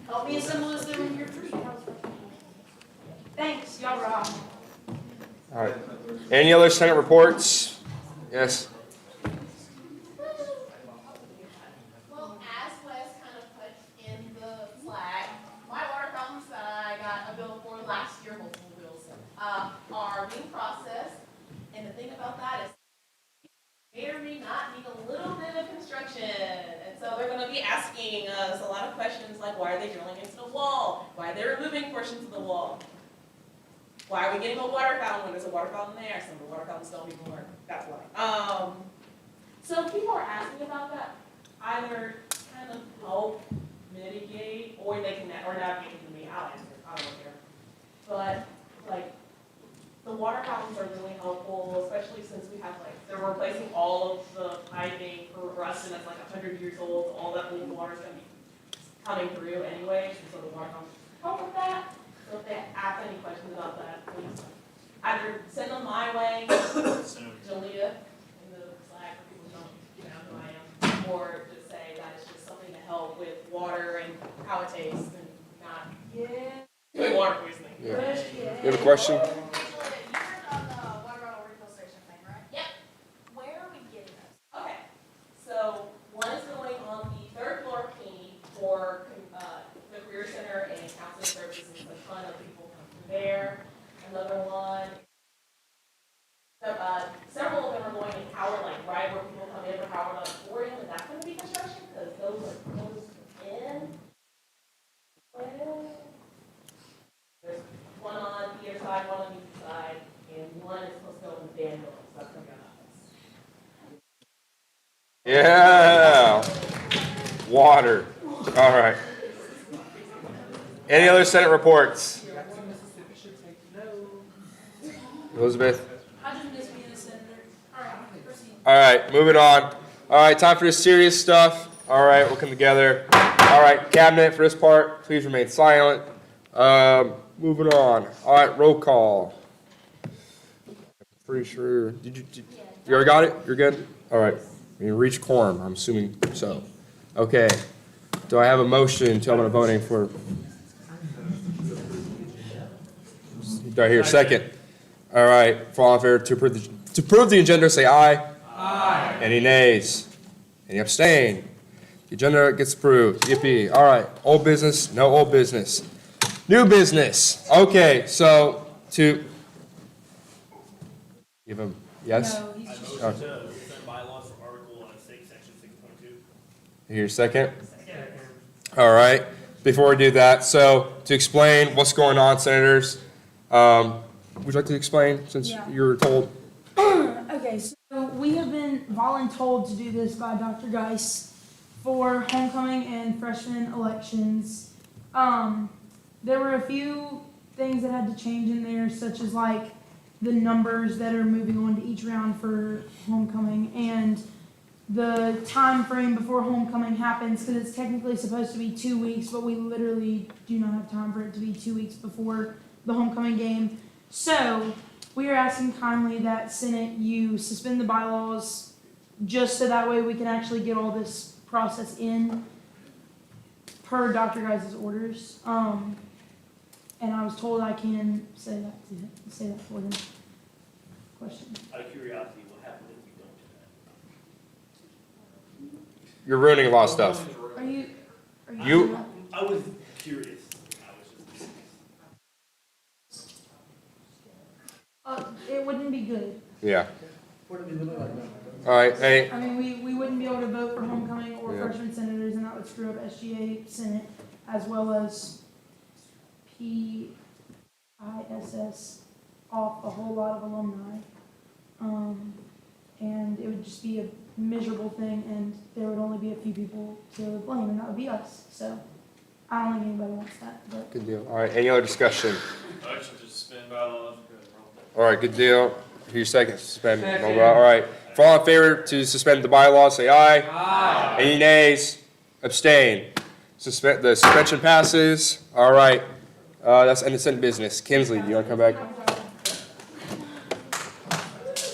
help me assemble this when you're free. Thanks, y'all rock. All right. Any other Senate reports? Yes. Well, as Wes kind of put in the flag, my water fountains that I got a bill for last year, multiple bills, are being processed. And the thing about that is, may or may not need a little bit of construction. And so they're going to be asking us a lot of questions like, why are they drilling into the wall? Why are they removing portions of the wall? Why are we getting a water fountain when there's a water fountain there? Some of the water fountains don't even work. That's why. So people are asking about that. Either kind of help mitigate, or they can, or navigate to me. I'll answer. I don't care. But like, the water fountains are really helpful, especially since we have like, they're replacing all of the piping for Ruston that's like 100 years old. All that old water's gonna be coming through anyway, so the water fountains help with that. So So if they have any questions about that, please either send them my way, Jalea, in the Slack, or people don't know who I am, or just say that it's just something to help with water and how it tastes and not doing water poisoning. Yeah. You have a question? You heard on the water bottle refill station thing, right? Yep. Where are we getting those? Okay, so one is going on the third floor P for the Career Center and Counseling Services. A ton of people come through there. Another one, several of them are going in Howard, like right where people come in for Howard Auditorium. Is that going to be construction? Because those are closed in. There's one on either side, one on each side, and one is supposed to go in the band building. So that's going to be on that. Yeah. Water. All right. Any other Senate reports? Elizabeth? I just miss being a senator. All right, proceed. All right, moving on. All right, time for the serious stuff. All right, we'll come together. All right, cabinet for this part, please remain silent. Moving on. All right, roll call. Pretty sure. You already got it? You're good? All right. You reach quorum, I'm assuming so. Okay. Do I have a motion to open a voting for? Do I hear a second? All right, for all in favor to approve the agenda, say aye. Aye. Any nays? Any abstain? The agenda gets approved. Yippee. All right, old business, no old business. New business. Okay, so to give him, yes? No, he's just. Oh. To suspend bylaws for Article 6, Section 6.2. You hear a second? All right, before we do that, so to explain what's going on, senators, would you like to explain since Yeah. you were told? Okay, so we have been voluntold to do this by Dr. Geis for homecoming and freshman elections. There were a few things that had to change in there, such as like the numbers that are moving on to each round for homecoming and the time frame before homecoming happens, because it's technically supposed to be 2 weeks, but we literally do not have time for it to be 2 weeks before the homecoming game. So we are asking kindly that Senate, you suspend the bylaws just so that way we can actually get all this process in per Dr. Geis' orders. And I was told I can say that for him. Question. Out of curiosity, what happens if we don't do that? You're ruining a lot of stuff. Are you? I was curious. It wouldn't be good. Yeah. All right, hey, I mean, we wouldn't be able to vote for homecoming or Yeah. freshman senators, and that would screw up SGA Senate as well as PISS off a whole lot of alumni. And it would just be a miserable thing, and there would only be a few people to blame, and that would be us. So I don't think anybody wants that. But good deal. All right, any other discussion? Motion to suspend bylaws. All right, good deal. Your second, suspend. All right. For all in favor to suspend the bylaws, say aye. Aye. Any nays? Abstain. The suspension passes. All right. That's end of Senate business. Kinsley, do you want to come back?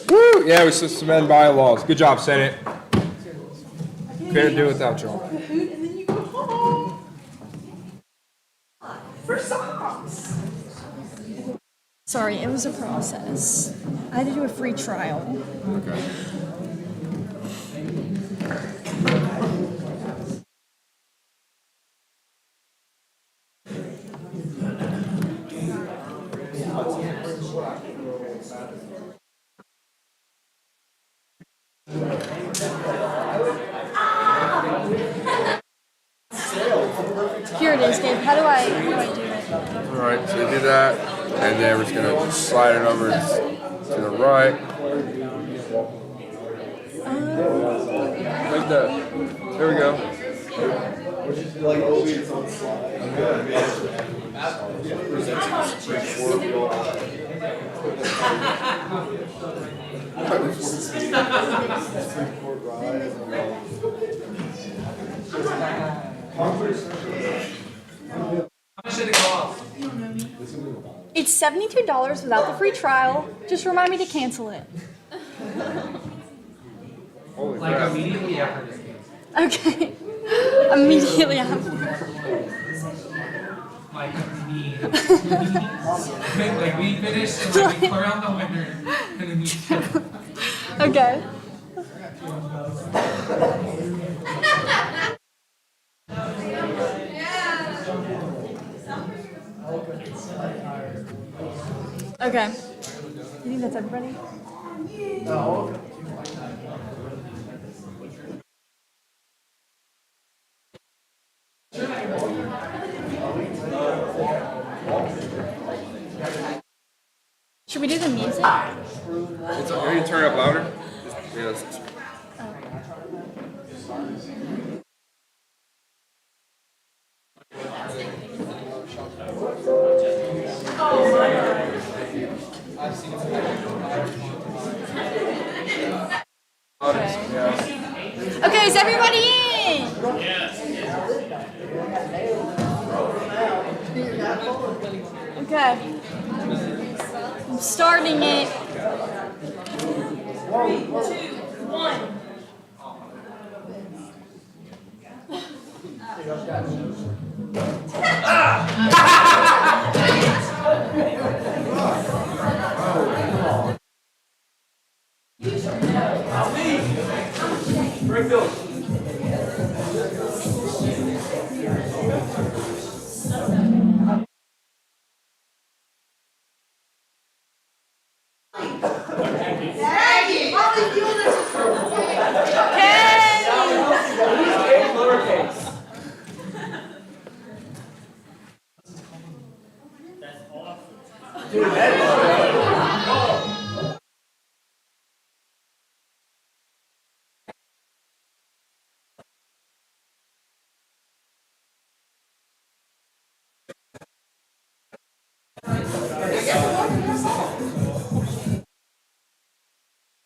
Woo! Yeah, we suspend bylaws. Good job, Senate. Couldn't do it without you. and then you go home for socks. Sorry, it was a process. I had to do a free trial. Okay. Here it is, Dave. How do I do it? All right, so you do that, and then we're just gonna just slide it over to the right. Like that. There we go. How much did it cost? You don't know me. It's $72 without the free trial. Just remind me to cancel it. Holy Like crap. immediately after this game. Okay. Immediately after. Like like we finished, and like we clear out the winner, and then you. Okay. Okay. You think that's everybody? Should we do the music? It's, you need to turn it up louder. Yeah, it's- Okay, is everybody in? Okay. I'm starting it. 3, 2, 1.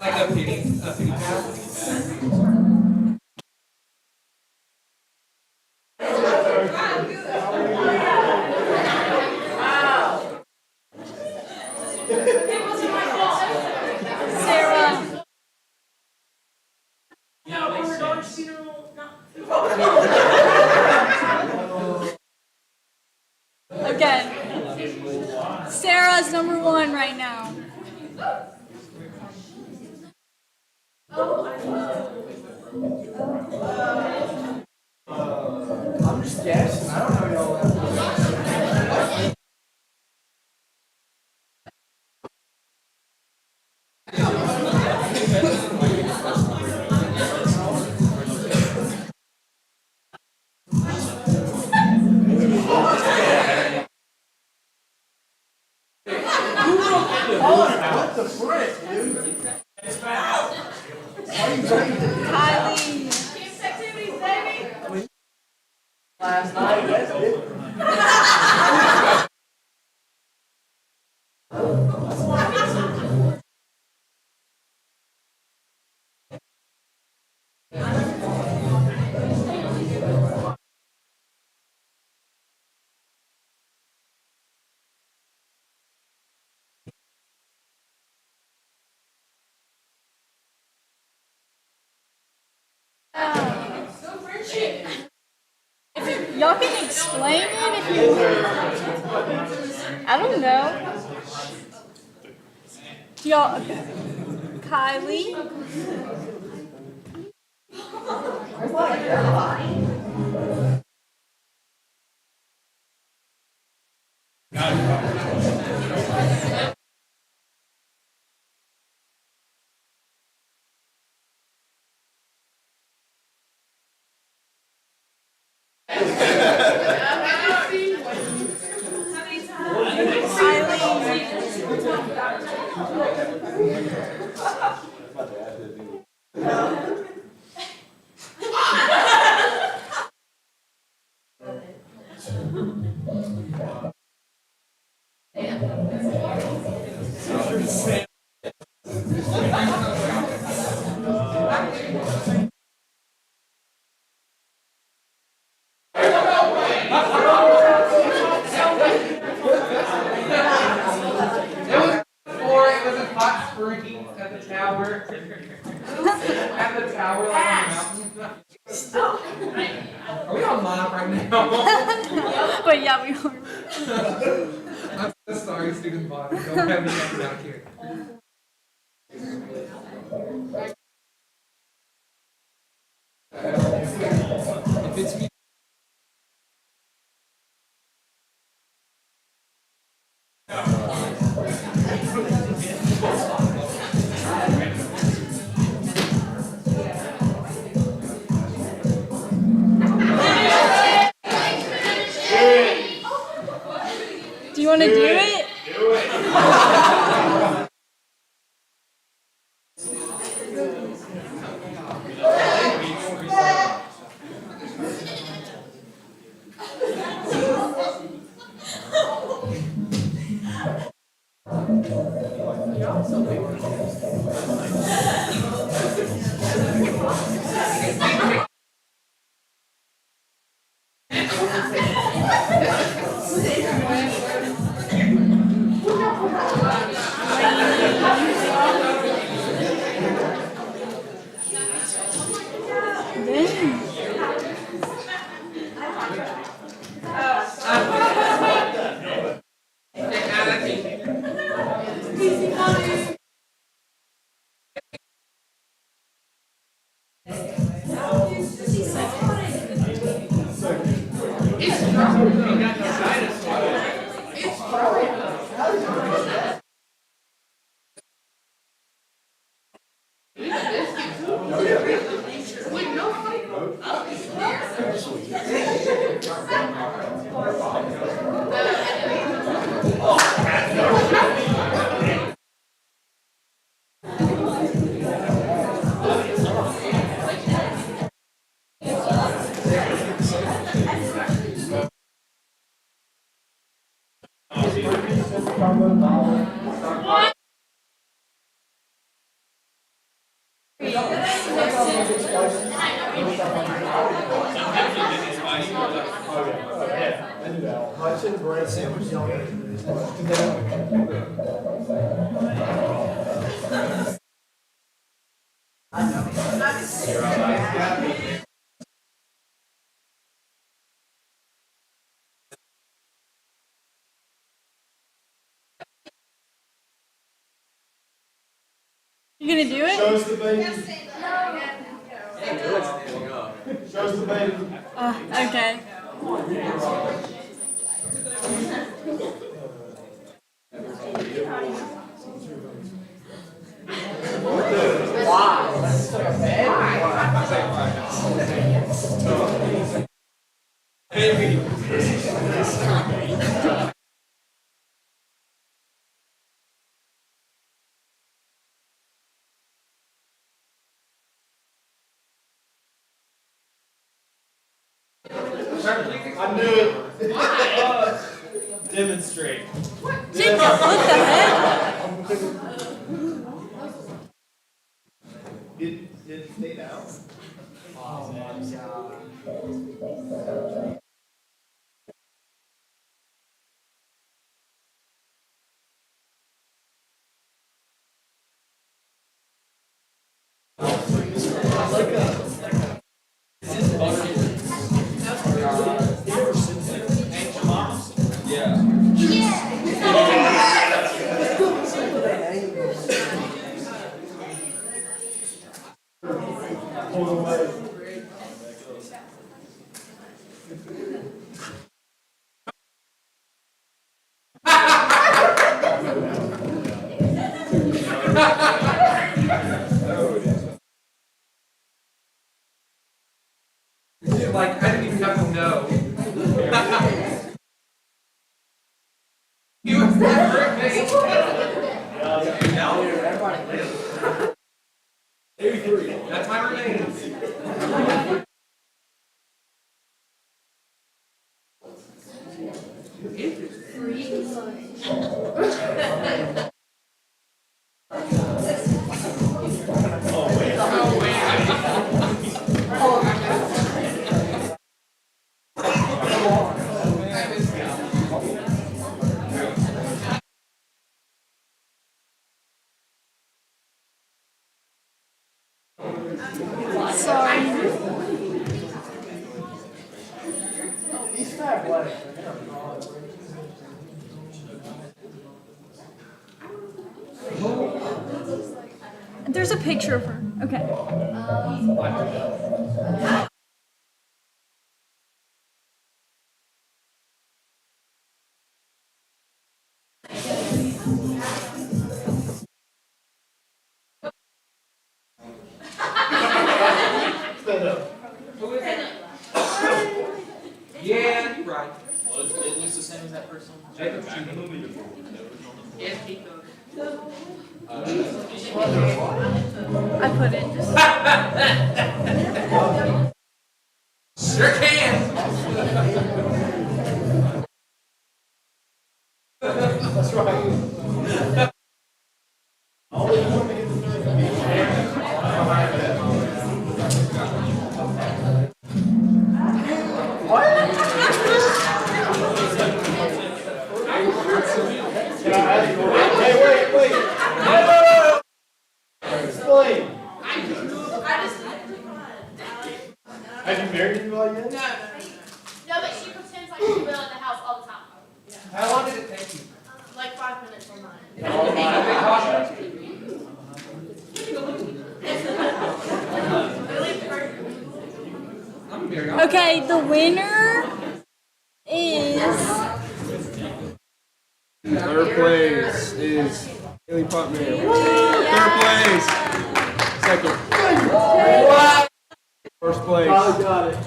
Like a pity pass. Sarah. No, in regards to not. Okay. Sarah's number 1 right now. I'm just guessing. I don't know y'all. What the frick, dude? Kylie. Kids activities, baby. Last night, yes, If y'all can explain it if you. I don't know. Y'all. Okay. Kylie. springs at the tower. At the tower like on the mountain. Are we on live right now? But yeah, we are. I'm sorry, student body. Don't have me out here. If it's me. Do you want to do it? Do it. You gonna do it? Shows the baby. Shows the baby. Okay. I knew it. Demonstrate. Jacob, what the heck? Did it stay down? Oh my God. Like, I didn't even have to know. He was that birthday. That's my remains. Sorry. These fat legs. There's a picture of her. Okay. Yeah, you're right. Well, it looks the same as that person. Jacob's seen the movie before. Yes, Pico. I put it. Sure can. That's right. Hey, wait. Explain. Have you married anybody yet? No, but she pretends like she will at the house all the time. How long did it take you? Like 5 minutes on mine. I'm married. Okay, the winner is. Third place is Haley Putman. Third place. Second. First place. Probably got it.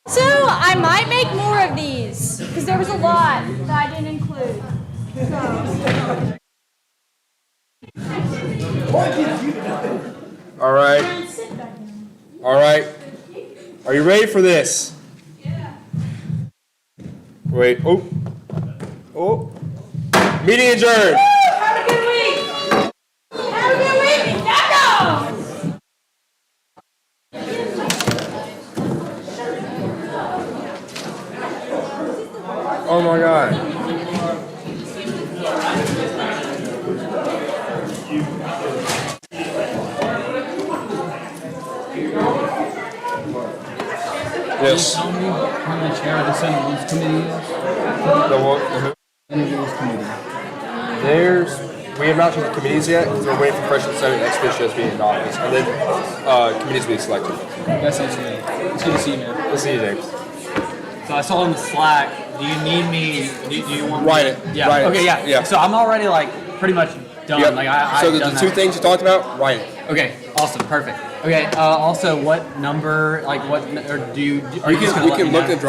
So I might make more of these because there was a lot that I didn't include. All right. All right. Are you ready for this? Yeah. Wait. Oh. Meeting adjourned. Have a good week. Have a good week. No. Oh my God. Yes. Tell me how the chair of the Senate Rules Committee is? The what? Senate Rules Committee. We have not chosen the committees yet because we're waiting for freshman Senate next official to be in office, and then committees will be selected. That's SGA. It's good to see you, man. Let's see you, James. So I saw in the Slack. Do you need me? Do you want Write me? it. Yeah. Write it. Okay. Yeah. Yeah. So I'm already like pretty much done. Yep. Like So I've the done two that. things you talked about, write it. Okay. Awesome. Perfect. Okay. Also, what number? Like what? Or do you? Are you just gonna You let can me look know? and